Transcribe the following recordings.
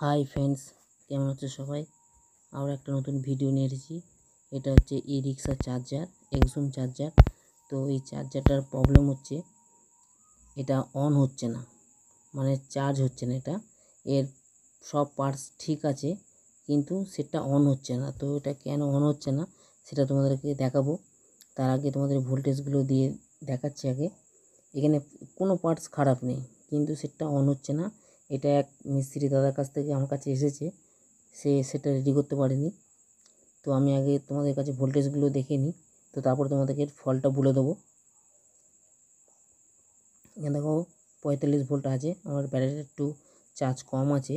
Hi friends, কেমন আছো সবাই? আবার একটা নতুন ভিডিও নিয়ে এসেছি। এটা হচ্ছে ই রিক্সা চার্জার, এক্সুম চার্জার। তো এই চার্জারটার প্রবলেম হচ্ছে এটা অন হচ্ছে না, মানে চার্জ হচ্ছে না। এর সব পার্টস ঠিক আছে, কিন্তু সেটা অন হচ্ছে না। তো এটা কেন অন হচ্ছে না সেটা তোমাদেরকে দেখাবো। তার আগে তোমাদের ভোল্টেজগুলো দিয়ে দেখাচ্ছি আগে। এখানে কোনো পার্টস খারাপ নেই, কিন্তু সেটা অন হচ্ছে না। এটা এক মিস্ত্রি দাদার কাছ থেকে আমার কাছে এসেছে, সে সেটা রেডি করতে পারেনি। তো আমি আগে তোমাদের কাছে ভোল্টেজগুলো দেখে নিই, তো তারপর তোমাদেরকে ফল্টটা বলে দেবো। এখানে দেখো 45 ভোল্ট আছে, আমার ব্যাটারিটা একটু চার্জ কম আছে।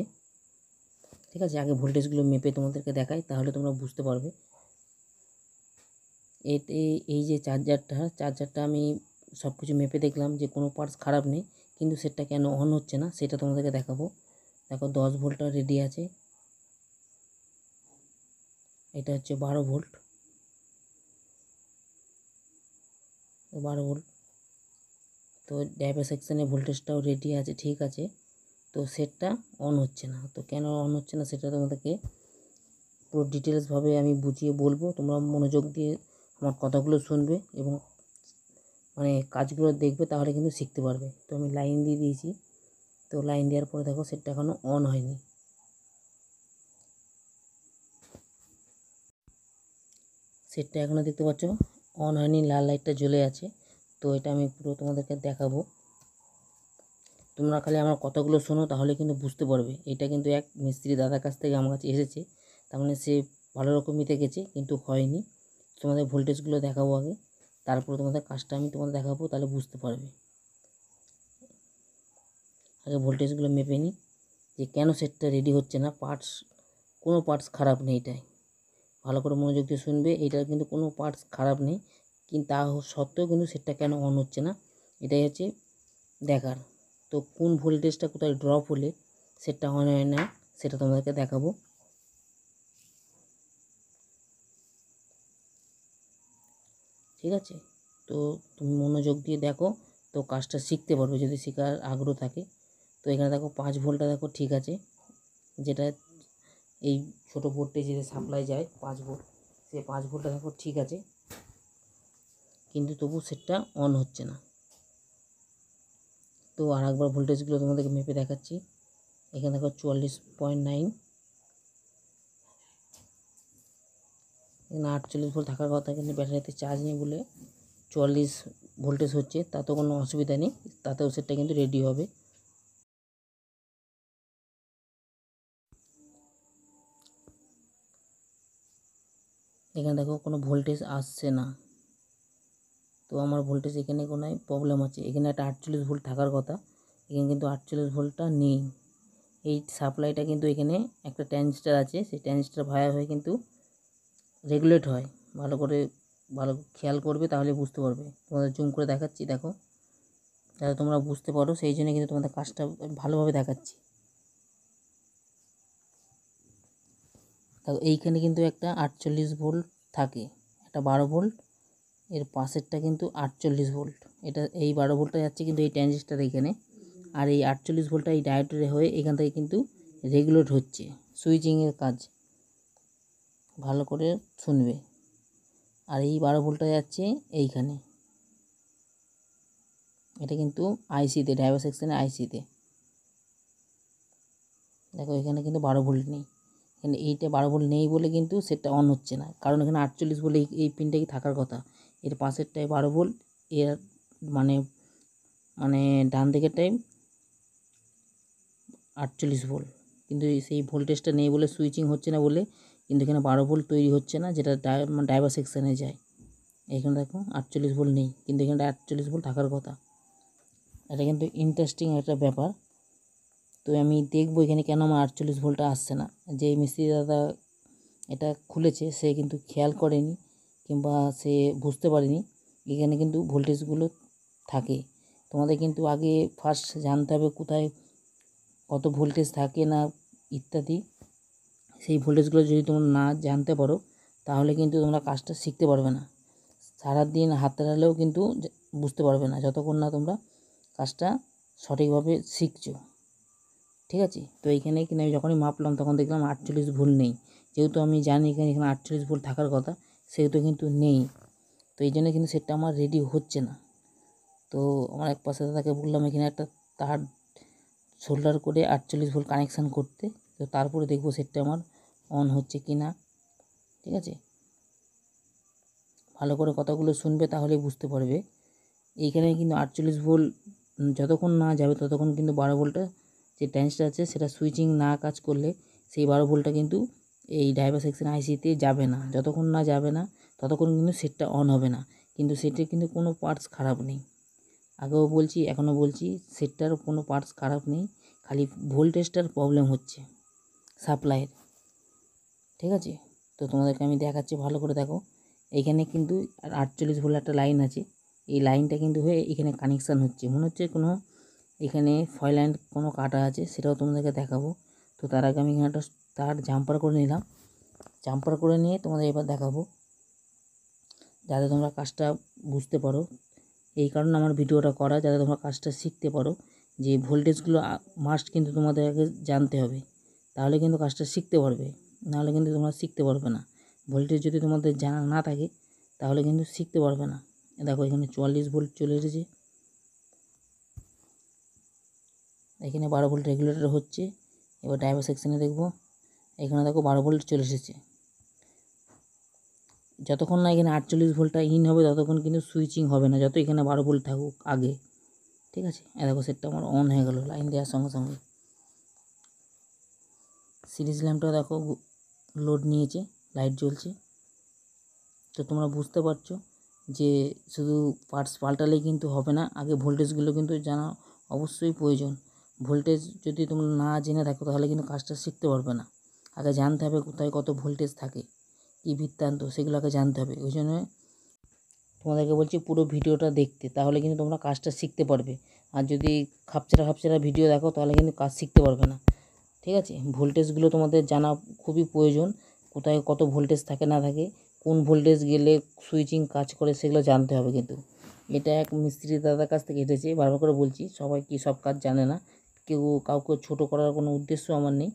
ঠিক আছে, আগে ভোল্টেজগুলো মেপে তোমাদেরকে দেখাই, তাহলে তোমরা বুঝতে পারবে। এই যে চার্জারটা আমি সব কিছু মেপে দেখলাম যে কোনো পার্টস খারাপ নেই, কিন্তু সেটা কেন অন হচ্ছে না সেটা তোমাদেরকে দেখাবো। দেখো 10 ভোল্টটা রেডি আছে, এটা হচ্ছে 12 ভোল্ট। 12 ভোল্ট। তো ড্রাইভার সেকশানে ভোল্টেজটাও রেডি আছে, ঠিক আছে। তো সেটটা অন হচ্ছে না। তো কেন অন হচ্ছে না সেটা তোমাদেরকে পুরো ডিটেলসভাবে আমি বুঝিয়ে বলবো। তোমরা মনোযোগ দিয়ে আমার কথাগুলো শুনবে এবং মানে কাজগুলো দেখবে, তাহলে কিন্তু শিখতে পারবে। তো আমি লাইন দিয়ে দিয়েছি। তো লাইন দেওয়ার পরে দেখো সেটটা এখনও অন হয়নি। সেটটা এখনও দেখতে পাচ্ছ অন হয়নি, লাল লাইটটা জ্বলে আছে। তো এটা আমি পুরো তোমাদেরকে দেখাবো। তোমরা খালি আমার কথাগুলো শোনো, তাহলে কিন্তু বুঝতে পারবে। এটা কিন্তু এক মিস্ত্রি দাদার কাছ থেকে আমার কাছে এসেছে, তার মানে সে ভালো রকমই দেখেছে, কিন্তু হয়নি। তোমাদের ভোল্টেজগুলো দেখাবো আগে, তারপরে তোমাদের কাজটা আমি তোমাদের দেখাবো, তাহলে বুঝতে পারবে। আগে ভোল্টেজগুলো মেপে নিই যে কেন সেটটা রেডি হচ্ছে না। কোনো পার্টস খারাপ নেই এটাই। ভালো করে মনোযোগ দিয়ে শুনবে, এটার কিন্তু কোনো পার্টস খারাপ নেই, কিন্তু তা সত্ত্বেও কিন্তু সেটটা কেন অন হচ্ছে না এটাই হচ্ছে দেখার। তো কোন ভোল্টেজটা কোথায় ড্রপ হলে সেটটা অন হয় না সেটা তোমাদেরকে দেখাবো। ঠিক আছে, তো তুমি মনোযোগ দিয়ে দেখো, তো কাজটা শিখতে পারবে যদি শেখার আগ্রহ থাকে। তো এখানে দেখো 5 ভোল্টটা দেখো ঠিক আছে, যেটা এই ছোটো বোর্ডে যেটা সাপ্লাই যায় 5 ভোল্ট, সেই 5 ভোল্টটা দেখো ঠিক আছে, কিন্তু তবু সেটটা অন হচ্ছে না। তো আর একবার ভোল্টেজগুলো তোমাদেরকে মেপে দেখাচ্ছি। এখানে দেখো 44.9, এখানে 48 ভোল্ট থাকার কথা, কিন্তু ব্যাটারিতে চার্জ নেই বলে 44 ভোল্টেজ হচ্ছে। তাতেও কোনো অসুবিধা নেই, তাতেও সেটটা কিন্তু রেডি হবে। এখানে দেখো কোনো ভোল্টেজ আসছে না, তো আমার ভোল্টেজ এখানে কোনো প্রবলেম আছে। এখানে একটা 48 ভোল্ট থাকার কথা, এখানে কিন্তু 48 ভোল্টটা নেই। এই সাপ্লাইটা কিন্তু এখানে একটা ট্রানজিস্টার আছে, সেই ট্রানজিস্টার ভায়া হয়ে কিন্তু রেগুলেট হয়। ভালো খেয়াল করবে, তাহলে বুঝতে পারবে। তোমাদের জুম করে দেখাচ্ছি, দেখো, যাতে তোমরা বুঝতে পারো, সেই জন্য কিন্তু তোমাদের কাজটা ভালোভাবে দেখাচ্ছি। দেখো এইখানে কিন্তু একটা 48 ভোল্ট থাকে, একটা 12 ভোল্ট, এর পাশেরটা কিন্তু 48 ভোল্ট। এই 12 ভোল্টটা যাচ্ছে কিন্তু এই ট্রানজিস্টার এখানে, আর এই 48 ভোল্টটা এই ডায়োডের হয়ে এখান থেকে কিন্তু রেগুলেট হচ্ছে, সুইচিংয়ের কাজ। ভালো করে শুনবে। আর এই 12 ভোল্টটা যাচ্ছে এইখানে, এটা কিন্তু আইসিতে, ড্রাইভার সেকশানে আইসিতে। দেখো এখানে কিন্তু 12 ভোল্ট নেই, এখানে এইটা 12 ভোল্ট নেই বলে কিন্তু সেটটা অন হচ্ছে না, কারণ এখানে 48 ভোল্ট এই পিনটাই থাকার কথা। এর পাশেরটায় 12 ভোল্ট, এর মানে মানে ডান দিকেরটাই 48 ভোল্ট, কিন্তু সেই ভোল্টেজটা নেই বলে, সুইচিং হচ্ছে না বলে কিন্তু এখানে 12 ভোল্ট তৈরি হচ্ছে না, যেটা ড্রাইভার সেকশানে যায়। এখানে দেখো 48 ভোল্ট নেই, কিন্তু এখানে 48 ভোল্ট থাকার কথা। এটা কিন্তু ইন্টারেস্টিং একটা ব্যাপার। তো আমি দেখবো এখানে কেন আমার 48 ভোল্টটা আসছে না। যে মিস্ত্রি দাদা এটা খুলেছে সে কিন্তু খেয়াল করেনি, কিংবা সে বুঝতে পারেনি এখানে কিন্তু ভোল্টেজগুলো থাকে। তোমাদের কিন্তু আগে ফার্স্ট জানতে হবে কোথায় কত ভোল্টেজ থাকে না ইত্যাদি। সেই ভোল্টেজগুলো যদি তোমরা না জানতে পারো, তাহলে কিন্তু তোমরা কাজটা শিখতে পারবে না। সারাদিন হাতে নাড়লেও কিন্তু বুঝতে পারবে না, যতক্ষণ না তোমরা কাজটা সঠিকভাবে শিখছো। ঠিক আছে। তো এইখানে কিনা আমি যখনই মাপলাম তখন দেখলাম 48 ভোল্ট নেই। যেহেতু আমি জানি এখানে 48 ভোল্ট থাকার কথা, সেহেতু কিন্তু নেই। তো এই জন্য কিন্তু সেটটা আমার রেডি হচ্ছে না। তো আমার এক পাশে দাদাকে বললাম এখানে একটা তার সোল্ডার করে 48 ভোল্ট কানেকশান করতে। তো তারপরে দেখবো সেটটা আমার অন হচ্ছে কি না। ঠিক আছে, ভালো করে কথাগুলো শুনবে তাহলেই বুঝতে পারবে। এইখানে কিন্তু 48 ভোল্ট যতক্ষণ না যাবে ততক্ষণ কিন্তু 12 ভোল্টটা যে ট্রানজিস্টার আছে সেটা সুইচিং না কাজ করলে সেই 12 ভোল্টটা কিন্তু এই ড্রাইভার সেকশন আইসিতে যাবে না। যতক্ষণ না যাবে না ততক্ষণ কিন্তু সেটটা অন হবে না। কিন্তু সেটের কিন্তু কোনো পার্টস খারাপ নেই, আগেও বলছি এখনও বলছি, সেটটার কোনো পার্টস খারাপ নেই, খালি ভোল্টেজটার প্রবলেম হচ্ছে সাপ্লাইয়ের। ঠিক আছে, তো তোমাদেরকে আমি দেখাচ্ছি, ভালো করে দেখো। এইখানে কিন্তু 48 ভোল্ট একটা লাইন আছে, এই লাইনটা কিন্তু হয়ে এখানে কানেকশান হচ্ছে, মনে হচ্ছে কোনো এখানে ফয়েল লাইন কোনো কাটা আছে, সেটাও তোমাদেরকে দেখাবো। তো তার আগে আমি এখানে একটা তার জাম্পার করে নিলাম, জাম্পার করে নিয়ে তোমাদের এবার দেখাবো যাতে তোমরা কাজটা বুঝতে পারো। এই কারণে আমার ভিডিওটা করা, যাতে তোমরা কাজটা শিখতে পারো যে ভোল্টেজগুলো মাস্ট কিন্তু তোমাদের আগে জানতে হবে, তাহলে কিন্তু কাজটা শিখতে পারবে, নাহলে কিন্তু তোমরা শিখতে পারবে না। ভোল্টেজ যদি তোমাদের জানা না থাকে তাহলে কিন্তু শিখতে পারবে না। দেখো এখানে 44 ভোল্ট চলে এসেছে, এখানে 12 ভোল্ট রেগুলেটর হচ্ছে। এবার ড্রাইভার সেকশানে দেখব, এখানে দেখো 12 ভোল্ট চলে এসেছে। যতক্ষণ না এখানে 48 ভোল্টটা ইন হবে ততক্ষণ কিন্তু সুইচিং হবে না, যত এখানে 12 ভোল্ট থাকুক আগে। ঠিক আছে, দেখো সেটটা আমার অন হয়ে গেল লাইন দেওয়ার সঙ্গে সঙ্গে। সিরিজ ল্যাম্পটা দেখো লোড নিয়েছে, লাইট জ্বলছে। তো তোমরা বুঝতে পারছো যে শুধু পার্টস পাল্টালেই কিন্তু হবে না, আগে ভোল্টেজগুলো কিন্তু জানা অবশ্যই প্রয়োজন। ভোল্টেজ যদি তোমরা না জেনে থাকো তাহলে কিন্তু কাজটা শিখতে পারবে না। আগে জানতে হবে কোথায় কত ভোল্টেজ থাকে, কী বৃত্তান্ত, সেগুলো আগে জানতে হবে। ওই জন্য তোমাদেরকে বলছি পুরো ভিডিওটা দেখতে, তাহলে কিন্তু তোমরা কাজটা শিখতে পারবে। আর যদি খাপছাড়া ভিডিও দেখো তাহলে কিন্তু কাজ শিখতে পারবে না। ঠিক আছে, ভোল্টেজগুলো তোমাদের জানা খুবই প্রয়োজন, কোথায় কত ভোল্টেজ থাকে না থাকে, কোন ভোল্টেজ গেলে সুইচিং কাজ করে সেগুলো জানতে হবে। কিন্তু এটা এক মিস্ত্রি দাদার কাছ থেকে এসেছে, বারবার করে বলছি, সবাই কি সব কাজ জানে না, কেউ কাউকে ছোটো করার কোনো উদ্দেশ্য আমার নেই।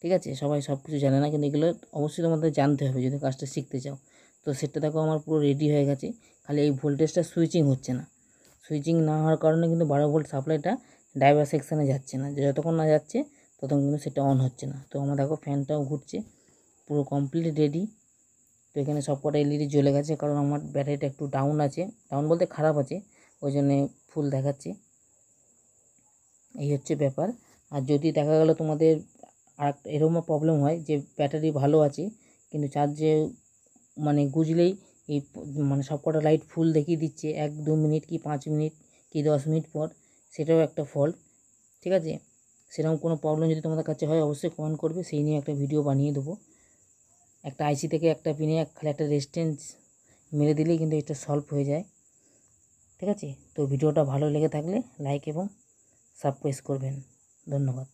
ঠিক আছে, সবাই সব কিছু জানে না, কিন্তু এগুলো অবশ্যই তোমাদের জানতে হবে যদি কাজটা শিখতে চাও। তো সেটা দেখো আমার পুরো রেডি হয়ে গেছে, খালি এই ভোল্টেজটা সুইচিং হচ্ছে না। সুইচিং না হওয়ার কারণে কিন্তু 12 ভোল্ট সাপ্লাইটা ড্রাইভার সেকশানে যাচ্ছে না, যতক্ষণ না যাচ্ছে ততক্ষণ কিন্তু সেটা অন হচ্ছে না। তো আমার দেখো ফ্যানটাও ঘুরছে, পুরো কমপ্লিট রেডি। তো এখানে সব কটা এলইডি জ্বলে গেছে, কারণ আমার ব্যাটারিটা একটু ডাউন আছে, ডাউন বলতে খারাপ আছে, ওই জন্যে ফুল দেখাচ্ছে। এই হচ্ছে ব্যাপার। আর যদি দেখা গেলো তোমাদের আর এরকমও প্রবলেম হয় যে ব্যাটারি ভালো আছে কিন্তু চার্জে মানে গুজলেই এই মানে সব কটা লাইট ফুল দেখিয়ে দিচ্ছে 1-2 মিনিট কি 5 মিনিট কি 10 মিনিট পর, সেটাও একটা ফল্ট। ঠিক আছে, সেরকম কোনো প্রবলেম যদি তোমাদের কাছে হয় অবশ্যই কমেন্ট করবে, সেই নিয়ে একটা ভিডিও বানিয়ে দেবো। একটা আইসি থেকে একটা পিনে খালি একটা রেজিস্ট্যান্স মেরে দিলেই কিন্তু এটা সলভ হয়ে যায়। ঠিক আছে, তো ভিডিওটা ভালো লেগে থাকলে লাইক এবং সাবস্ক্রাইব করবেন। ধন্যবাদ।